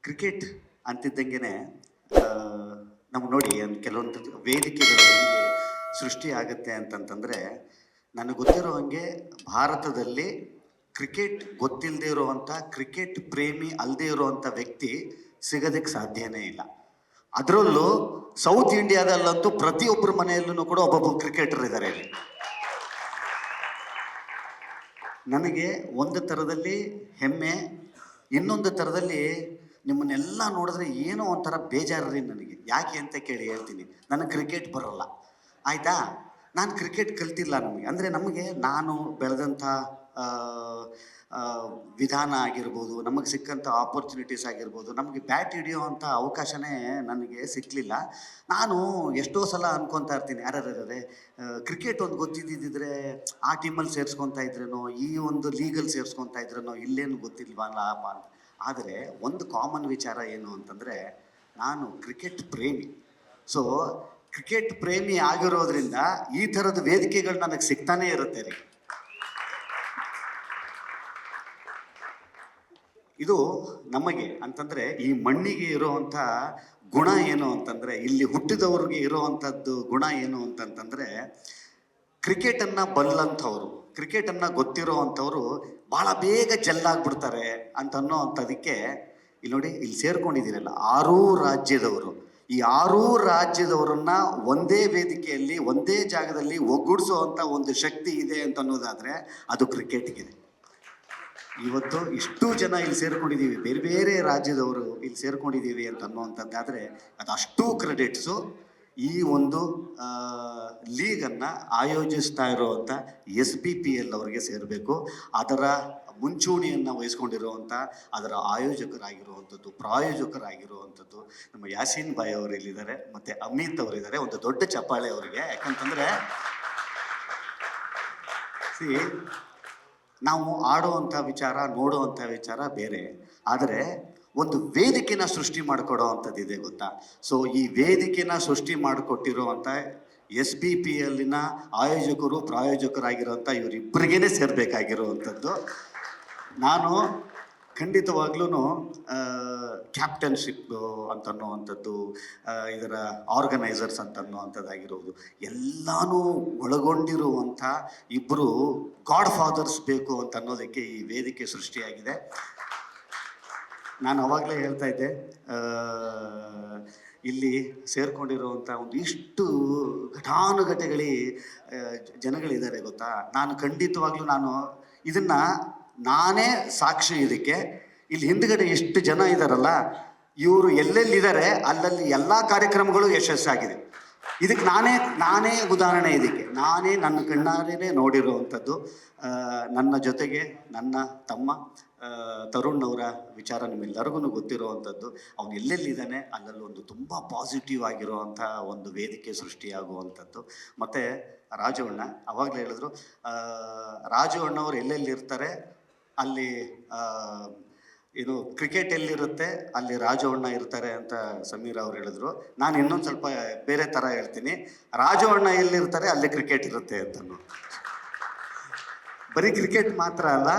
Cricket ಅಂತಿದ್ದಂಗೆ ನಮ್ಗೆ ನೋಡಿ ಕೆಲವೊಂದು ವೇದಿಕೆಗಳು ಹೆಂಗೆ ಸೃಷ್ಟಿ ಆಗುತ್ತೆ ಅಂತಂತಂದರೆ, ನನಗೆ ಗೊತ್ತಿರೋ ಹಾಗೆ ಭಾರತದಲ್ಲಿ ಕ್ರಿಕೆಟ್ ಗೊತ್ತಿಲ್ಲದೆ ಇರುವಂಥ, ಕ್ರಿಕೆಟ್ ಪ್ರೇಮಿ ಅಲ್ಲದೆ ಇರುವಂಥ ವ್ಯಕ್ತಿ ಸಿಗೋದಕ್ಕೆ ಸಾಧ್ಯನೇ ಇಲ್ಲ. ಅದರಲ್ಲೂ ಸೌತ್ ಇಂಡಿಯಾದಲ್ಲಂತೂ ಪ್ರತಿಯೊಬ್ಬರ ಮನೆಯಲ್ಲೂ ಕೂಡ ಒಬ್ಬೊಬ್ಬ ಕ್ರಿಕೆಟರ್ ಇದ್ದಾರೆ. ನನಗೆ ಒಂದು ಥರದಲ್ಲಿ ಹೆಮ್ಮೆ, ಇನ್ನೊಂದು ಥರದಲ್ಲಿ ನಿಮ್ಮನ್ನೆಲ್ಲ ನೋಡಿದ್ರೆ ಏನೋ ಒಂಥರ ಬೇಜಾರ್ರಿ ನನಗೆ. ಯಾಕೆ ಅಂತ ಕೇಳಿ ಹೇಳ್ತೀನಿ. ನನಗೆ ಕ್ರಿಕೆಟ್ ಬರೋಲ್ಲ, ಆಯಿತಾ? ನಾನು ಕ್ರಿಕೆಟ್ ಕಲ್ತಿಲ್ಲ. ಅಂದರೆ ನಮಗೆ ನಾನು ಬೆಳೆದಂಥ ವಿಧಾನ ಆಗಿರ್ಬೋದು, ನಮಗೆ ಸಿಕ್ಕಂಥ ಆಪರ್ಚುನಿಟೀಸ್ ಆಗಿರ್ಬೋದು, ನಮಗೆ ಬ್ಯಾಟ್ ಹಿಡಿಯೋವಂಥ ಅವಕಾಶನೇ ನನಗೆ ಸಿಕ್ಕಲಿಲ್ಲ. ನಾನು ಎಷ್ಟೋ ಸಲ ಅನ್ಕೊತಾ ಇರ್ತೀನಿ, ಯಾರ್ಯಾರೇ ಕ್ರಿಕೆಟ್ ಒಂದು ಗೊತ್ತಿದ್ದಿದ್ರೆ ಆ ಟೀಮಲ್ಲಿ ಸೇರಿಸ್ಕೊತಾ ಇದ್ರೇನೋ, ಈ ಒಂದು ಲೀಗಲ್ಲಿ ಸೇರಿಸ್ಕೊತಾ ಇದ್ರೇನೋ, ಇಲ್ಲೇನು ಗೊತ್ತಿಲ್ವಲ್ಲ ಅಂತ. ಆದರೆ ಒಂದು ಕಾಮನ್ ವಿಚಾರ ಏನು ಅಂತಂದರೆ, ನಾನು ಕ್ರಿಕೆಟ್ ಪ್ರೇಮಿ. ಸೊ ಕ್ರಿಕೆಟ್ ಪ್ರೇಮಿ ಆಗಿರೋದ್ರಿಂದ ಈ ಥರದ ವೇದಿಕೆಗಳು ನನಗೆ ಸಿಗ್ತಾನೇ ಇರುತ್ತೆ ರೀ. ಇದು ನಮಗೆ ಅಂತಂದರೆ ಈ ಮಣ್ಣಿಗೆ ಇರೋವಂಥ ಗುಣ ಏನು ಅಂತಂದರೆ, ಇಲ್ಲಿ ಹುಟ್ಟಿದವ್ರಿಗೆ ಇರೋವಂಥದ್ದು ಗುಣ ಏನು ಅಂತಂತಂದರೆ, ಕ್ರಿಕೆಟನ್ನು ಬಲ್ಲಂಥವ್ರು, ಕ್ರಿಕೆಟನ್ನು ಗೊತ್ತಿರೋ ಅಂಥವ್ರು ಭಾಳ ಬೇಗ ಜಲ್ಲಾಗ್ಬಿಡ್ತಾರೆ ಅಂತ ಅನ್ನೋ ಅಂಥದಕ್ಕೆ ಇಲ್ಲಿ ನೋಡಿ, ಇಲ್ಲಿ ಸೇರ್ಕೊಂಡಿದ್ದೀರಲ್ಲ 6 ರಾಜ್ಯದವರು. ಈ 6 ರಾಜ್ಯದವರನ್ನ ಒಂದೇ ವೇದಿಕೆಯಲ್ಲಿ ಒಂದೇ ಜಾಗದಲ್ಲಿ ಒಗ್ಗೂಡಿಸೋ ಅಂಥ ಒಂದು ಶಕ್ತಿ ಇದೆ ಅಂತ ಅನ್ನೋದಾದರೆ ಅದು ಕ್ರಿಕೆಟ್ಗಿದೆ. ಇವತ್ತು ಇಷ್ಟು ಜನ ಇಲ್ಲಿ ಸೇರ್ಕೊಂಡಿದ್ದೀವಿ, ಬೇರೆ ಬೇರೆ ರಾಜ್ಯದವರು ಇಲ್ಲಿ ಸೇರ್ಕೊಂಡಿದ್ದೀವಿ ಅಂತ ಅನ್ನುವಂಥದ್ದಾದರೆ ಅದು ಅಷ್ಟು ಕ್ರೆಡಿಟ್ಸು ಈ ಒಂದು ಲೀಗನ್ನು ಆಯೋಜಿಸ್ತಾ ಇರೋವಂಥ SBPL ಅವರಿಗೆ ಸೇರಬೇಕು. ಅದರ ಮುಂಚೂಣಿಯನ್ನು ವಹಿಸ್ಕೊಂಡಿರುವಂಥ, ಅದರ ಆಯೋಜಕರಾಗಿರುವಂಥದ್ದು, ಪ್ರಾಯೋಜಕರಾಗಿರುವಂಥದ್ದು ನಮ್ಮ ಯಾಸೀನ್ ಭಾಯ್ ಅವರು ಇಲ್ಲಿದ್ದಾರೆ, ಮತ್ತು ಅಮಿತ್ ಅವರಿದ್ದಾರೆ. ಒಂದು ದೊಡ್ಡ ಚಪ್ಪಾಳೆ ಅವರಿಗೆ. ಯಾಕಂತಂದರೆ ನಾವು ಆಡುವಂಥ ವಿಚಾರ, ನೋಡುವಂಥ ವಿಚಾರ ಬೇರೆ, ಆದರೆ ಒಂದು ವೇದಿಕೆನ ಸೃಷ್ಟಿ ಮಾಡಿಕೊಡೋ ಅಂಥದ್ದಿದೆ, ಗೊತ್ತಾ? ಸೊ ಈ ವೇದಿಕೆನ ಸೃಷ್ಟಿ ಮಾಡಿಕೊಟ್ಟಿರುವಂಥ SBPLನ ಆಯೋಜಕರು, ಪ್ರಾಯೋಜಕರಾಗಿರೋಂಥ ಇವರಿಬ್ಬರಿಗೇ ಸೇರಬೇಕಾಗಿರುವಂಥದ್ದು. ನಾನು ಖಂಡಿತವಾಗ್ಲೂ ಕ್ಯಾಪ್ಟನ್ಶಿಪ್ ಅಂತನ್ನುವಂಥದ್ದು, ಇದರ ಆರ್ಗನೈಸರ್ಸ್ ಅಂತನ್ನುವಂಥದ್ದಾಗಿರೋದು ಎಲ್ಲನೂ ಒಳಗೊಂಡಿರುವಂಥ ಇಬ್ಬರು ಗಾಡ್ ಫಾದರ್ಸ್ ಬೇಕು ಅಂತ ಅನ್ನೋದಕ್ಕೆ ಈ ವೇದಿಕೆ ಸೃಷ್ಟಿಯಾಗಿದೆ. ನಾನು ಅವಾಗಲೇ ಹೇಳ್ತಾ ಇದ್ದೆ, ಇಲ್ಲಿ ಸೇರ್ಕೊಂಡಿರುವಂಥ ಒಂದು ಇಷ್ಟು ಘಟಾನುಘಟೆಗಳಿ ಜನಗಳಿದ್ದಾರೆ, ಗೊತ್ತಾ? ನಾನು ಖಂಡಿತವಾಗ್ಲೂ ಇದನ್ನು ನಾನೇ ಸಾಕ್ಷಿ. ಇದಕ್ಕೆ ಇಲ್ಲಿ ಹಿಂದ್ಗಡೆ ಎಷ್ಟು ಜನ ಇದ್ದಾರಲ್ಲ, ಇವರು ಎಲ್ಲೆಲ್ಲಿದ್ದಾರೆ ಅಲ್ಲಲ್ಲಿ ಎಲ್ಲ ಕಾರ್ಯಕ್ರಮಗಳು ಯಶಸ್ಸಾಗಿದೆ. ಇದಕ್ಕೆ ನಾನೇ ಉದಾಹರಣೆ. ಇದಕ್ಕೆ ನಾನೇ ನನ್ನ ಕಣ್ಣಾರೇ ನೋಡಿರುವಂಥದ್ದು. ನನ್ನ ಜೊತೆಗೆ ನನ್ನ ತಮ್ಮ ತರುಣ್ ಅವರ ವಿಚಾರ ನಿಮ್ಮೆಲ್ಲರಿಗೂ ಗೊತ್ತಿರುವಂಥದ್ದು. ಅವನು ಎಲ್ಲೆಲ್ಲಿದ್ದಾನೆ ಅಲ್ಲಲ್ಲಿ ಒಂದು ತುಂಬ ಪಾಸಿಟಿವ್ ಆಗಿರುವಂಥ ಒಂದು ವೇದಿಕೆ ಸೃಷ್ಟಿಯಾಗುವಂಥದ್ದು. ಮತ್ತು ರಾಜು ಅಣ್ಣ ಅವಾಗಲೇ ಹೇಳಿದ್ರು, ರಾಜು ಅಣ್ಣವ್ರು ಎಲ್ಲೆಲ್ಲಿ ಇರ್ತಾರೆ ಅಲ್ಲಿ ಏನು ಕ್ರಿಕೆಟ್ ಎಲ್ಲಿರುತ್ತೆ ಅಲ್ಲಿ ರಾಜು ಅಣ್ಣ ಇರ್ತಾರೆ ಅಂತ ಸಮೀರ್ ಅವ್ರು ಹೇಳಿದ್ರು. ನಾನು ಇನ್ನೊಂದು ಸ್ವಲ್ಪ ಬೇರೆ ಥರ ಹೇಳ್ತೀನಿ, ರಾಜು ಅಣ್ಣ ಎಲ್ಲಿರ್ತಾರೆ ಅಲ್ಲಿ ಕ್ರಿಕೆಟ್ ಇರುತ್ತೆ ಅಂತನೂ. ಬರೀ ಕ್ರಿಕೆಟ್ ಮಾತ್ರ ಅಲ್ಲ,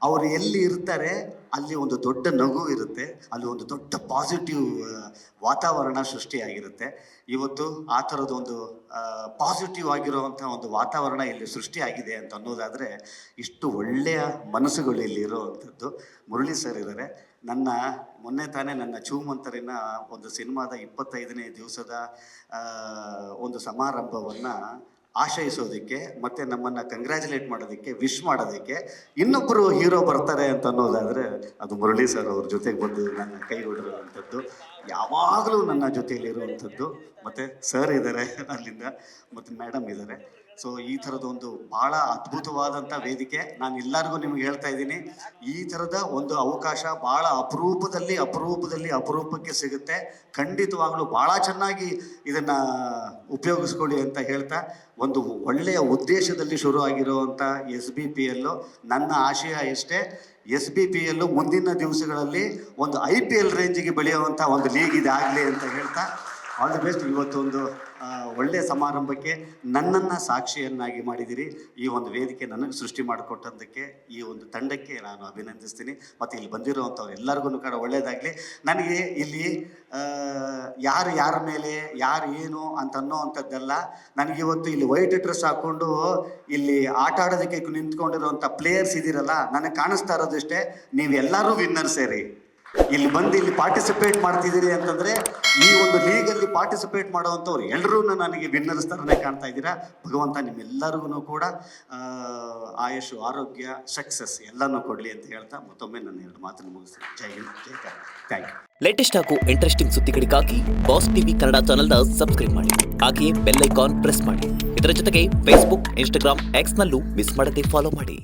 ಅವರು ಎಲ್ಲಿ ಇರ್ತಾರೆ ಅಲ್ಲಿ ಒಂದು ದೊಡ್ಡ ನಗು ಇರುತ್ತೆ, ಅಲ್ಲಿ ಒಂದು ದೊಡ್ಡ ಪಾಸಿಟಿವ್ ವಾತಾವರಣ ಸೃಷ್ಟಿಯಾಗಿರುತ್ತೆ. ಇವತ್ತು ಆ ಥರದೊಂದು ಪಾಸಿಟಿವ್ ಆಗಿರುವಂಥ ಒಂದು ವಾತಾವರಣ ಇಲ್ಲಿ ಸೃಷ್ಟಿಯಾಗಿದೆ ಅಂತ ಅನ್ನೋದಾದರೆ, ಇಷ್ಟು ಒಳ್ಳೆಯ ಮನಸ್ಸುಗಳು ಇಲ್ಲಿ ಇರೋವಂಥದ್ದು. ಮುರಳಿ ಸರ್ ಇದ್ದಾರೆ. ಮೊನ್ನೆ ತಾನೇ ನನ್ನ ಚೂಮಂತರಿನ ಒಂದು ಸಿನಿಮಾದ 25ನೇ ದಿವಸದ ಒಂದು ಸಮಾರಂಭವನ್ನು ಆಶಯಿಸೋದಕ್ಕೆ ಮತ್ತು ನಮ್ಮನ್ನು ಕಂಗ್ರ್ಯಾಚುಲೇಟ್ ಮಾಡೋದಕ್ಕೆ, ವಿಶ್ ಮಾಡೋದಕ್ಕೆ ಇನ್ನೊಬ್ಬರು ಹೀರೋ ಬರ್ತಾರೆ ಅಂತ ಅನ್ನೋದಾದರೆ ಅದು ಮುರಳಿ ಸರ್ ಅವ್ರ ಜೊತೆಗೆ ಬಂದು ನನ್ನ ಕೈ ಹೊಡೆದಿರುವಂಥದ್ದು, ಯಾವಾಗಲೂ ನನ್ನ ಜೊತೆಯಲ್ಲಿರುವಂಥದ್ದು. ಮತ್ತು ಸರ್ ಇದ್ದಾರೆ ಅಲ್ಲಿಂದ, ಮತ್ತು ಮೇಡಮ್ ಇದ್ದಾರೆ. ಸೊ ಈ ಥರದೊಂದು ಭಾಳ ಅದ್ಭುತವಾದಂಥ ವೇದಿಕೆ. ನಾನು ಎಲ್ಲರಿಗೂ ನಿಮ್ಗೆ ಹೇಳ್ತಾ ಇದ್ದೀನಿ, ಈ ಥರದ ಒಂದು ಅವಕಾಶ ಭಾಳ ಅಪರೂಪಕ್ಕೆ ಸಿಗುತ್ತೆ. ಖಂಡಿತವಾಗ್ಲೂ ಭಾಳ ಚೆನ್ನಾಗಿ ಇದನ್ನು ಉಪಯೋಗಿಸ್ಕೊಳ್ಳಿ ಅಂತ ಹೇಳ್ತಾ, ಒಂದು ಒಳ್ಳೆಯ ಉದ್ದೇಶದಲ್ಲಿ ಶುರು ಆಗಿರುವಂಥ SBPL ನನ್ನ ಆಶಯ ಇಷ್ಟೇ, SBPL ಮುಂದಿನ ದಿವಸಗಳಲ್ಲಿ ಒಂದು IPL ರೇಂಜಿಗೆ ಬೆಳೆಯುವಂಥ ಒಂದು ಲೀಗ್ ಇದಾಗಲಿ ಅಂತ ಹೇಳ್ತಾ ಆಲ್ ದಿ ಬೆಸ್ಟ್. ಇವತ್ತೊಂದು ಒಳ್ಳೆಯ ಸಮಾರಂಭಕ್ಕೆ ನನ್ನನ್ನು ಸಾಕ್ಷಿಯನ್ನಾಗಿ ಮಾಡಿದಿರಿ. ಈ ಒಂದು ವೇದಿಕೆ ನನಗೆ ಸೃಷ್ಟಿ ಮಾಡಿಕೊಟ್ಟದ್ದಕ್ಕೆ ಈ ಒಂದು ತಂಡಕ್ಕೆ ನಾನು ಅಭಿನಂದಿಸ್ತೀನಿ. ಮತ್ತು ಇಲ್ಲಿ ಬಂದಿರುವಂಥವ್ರು ಎಲ್ಲರಿಗೂ ಕೂಡ ಒಳ್ಳೆಯದಾಗಲಿ. ನನಗೆ ಇಲ್ಲಿ ಯಾರ ಮೇಲೆ ಯಾರು ಏನು ಅಂತ ಅನ್ನೋವಂಥದ್ದೆಲ್ಲ, ನನಗಿವತ್ತು ಇಲ್ಲಿ ವೈಟ್ ಡ್ರೆಸ್ ಹಾಕ್ಕೊಂಡು ಇಲ್ಲಿ ಆಟ ಆಡೋದಕ್ಕೆ ನಿಂತ್ಕೊಂಡಿರುವಂಥ ಪ್ಲೇಯರ್ಸ್ ಇದ್ದೀರಲ್ಲ, ನನಗೆ ಕಾಣಿಸ್ತಾ ಇರೋದಿಷ್ಟೇ, ನೀವೆಲ್ಲರೂ ವಿನ್ನರ್ಸೇ ರೀ. ಇಲ್ಲಿ ಬಂದು ಇಲ್ಲಿ ಪಾರ್ಟಿಸಿಪೇಟ್ ಮಾಡ್ತಿದ್ದೀರಿ ಅಂತಂದರೆ ಈ ಒಂದು ಲೀಗಲ್ಲಿ ಪಾರ್ಟಿಸಿಪೇಟ್ ಮಾಡೋವಂಥವ್ರು ಎಲ್ಲರೂ ನನಗೆ ವಿನ್ನರ್ಸ್ ಥರನೇ ಕಾಣ್ತಾ ಇದ್ದೀರಾ. ಭಗವಂತ ನಿಮ್ಮೆಲ್ಲರಿಗೂ ಕೂಡ ಆಯುಷು, ಆರೋಗ್ಯ, ಸಕ್ಸಸ್ ಎಲ್ಲನೂ ಕೊಡಲಿ ಅಂತ ಹೇಳ್ತಾ ಮತ್ತೊಮ್ಮೆ ನನ್ನ 2 ಮಾತನ್ನು ಮುಗಿಸ್ತೀನಿ. ಜೈ ಹಿಂದ್, ಜೈ ಕರ್ನಾಟಕ. Thank you. ಲೇಟೆಸ್ಟ್ ಹಾಗೂ ಇಂಟ್ರೆಸ್ಟಿಂಗ್ ಸುದ್ದಿಗಳಿಗಾಗಿ ಬಾಸ್ ಟಿವಿ ಕನ್ನಡ ಚಾನೆಲ್ನ ಸಬ್ಸ್ಕ್ರೈಬ್ ಮಾಡಿ. ಹಾಗೆಯೇ ಬೆಲ್ ಐಕಾನ್ ಪ್ರೆಸ್ ಮಾಡಿ. ಇದರ ಜೊತೆಗೆ ಫೇಸ್ಬುಕ್, ಇನ್ಸ್ಟಾಗ್ರಾಮ್, ಎಕ್ಸ್ನಲ್ಲೂ ಮಿಸ್ ಮಾಡದೆ ಫಾಲೋ ಮಾಡಿ.